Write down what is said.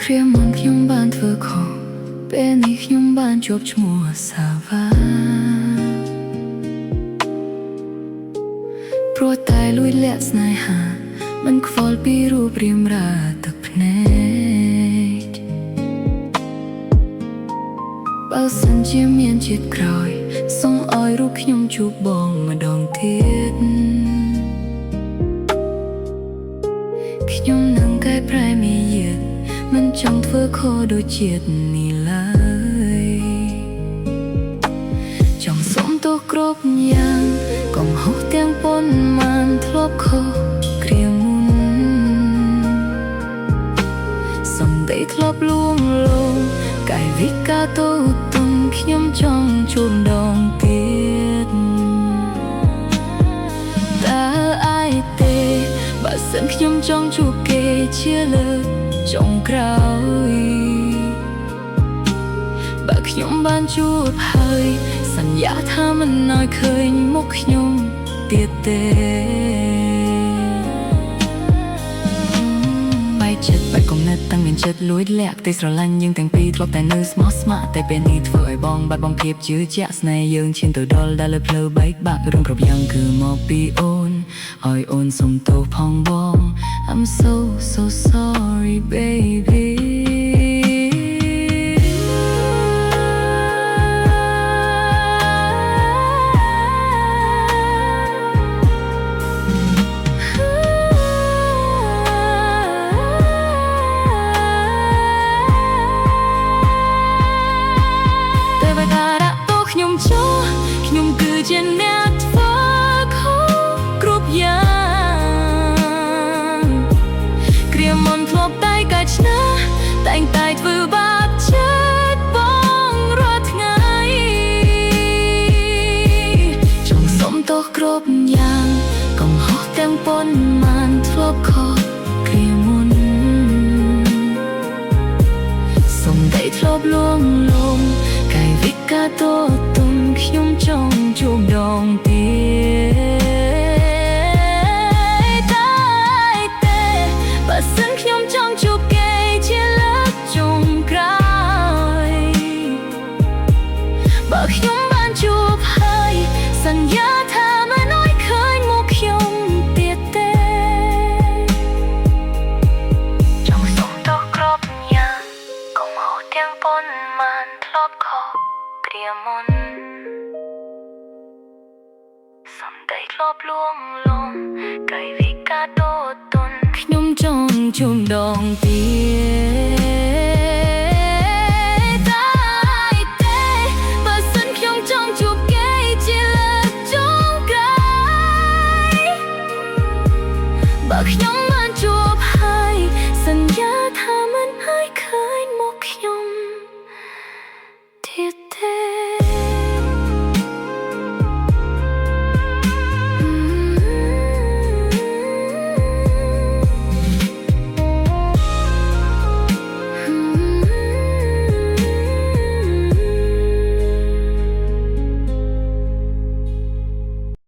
គ្រាមុនខ្ញុំបានធ្វើខុសពេលនេះខ្ញុំបានជាប់ឈ្មោះសាវ៉ាព្រោះតែលួចលាក់ស្នេហាមិនខ្វល់ពីរូបរាងរាទឹកភ្នែកបើសិនជាមានជាតិក្រោយសូមឲ្យរូបខ្ញុំជួបបងម្ដងទៀតខ្ញុំនឹងកែប្រែមាយាទមិនចង់ធ្វើខុសដូចជាតិនេះឡើយចង់សុំទោសគ្រប់យ៉ាងកំហុសទាំងប៉ុន្មានធ្លាប់ខុសគ្រាមុនសំដីធ្លាប់លួងលោមកាយវិការតូចទុំខ្ញុំចង់ជួបដងទៀតតើអាយទេបើសិនខ្ញុំចង់ជួបគេជាលើកចុងក្រោយបើខ្ញុំបានជួបហើយសន្យាថាមិនឲ្យឃើញមុខខ្ញុំទៀតទេបែកចិត្តបែកគំនិតតាំងមានចិត្តលួចលាក់តែស្រឡាញ់យើងទាំងពីរធ្លាប់តែនៅស្មោះស្ម័គ្រតែពេលនេះធ្វើឲ្យបងបាត់បង់ភាពជឿជាក់ស្នេហ៍យើងឈានទៅដល់ដែលលើផ្លូវបែកបាក់រឿងគ្រប់យ៉ាងគឺមកពីអូនឲ្យអូនសុំទោសផងបង I'm so sorry babyខ្ញុំគឺជាអ្នកធ្វើខុសគ្រប់យ៉ាងគ្រាមុនធ្លាប់តែកាច់ឆ្នះតែងតែធ្វើបាបចិត្តបងរាល់ថ្ងៃចង់សុំទោសគ្រប់យ៉ាងកំហុសទាំងប៉ុន្មានធ្លាប់ខុសគ្រាមុនសំដីធ្លាប់លួងលោមកាយវិការតូចទុំខ្ញុំចង់ជួបដងទៀតតែទេបើសិនខ្ញុំចង់ជួបគេជាលើកចុងក្រោយបើខ្ញុំបានជួបហើយសន្យាថាមិនឲ្យឃើញមុខខ្ញុំទៀតទេចង់សុំទោសគ្រប់យ៉ាងកំហុសទាំងប៉ុន្មានធ្លាប់ខុសគ្រាមុនសំដីធ្លាប់លួងលោមកាយវិការតូចទុនខ្ញុំចង់ជួបដងទៀត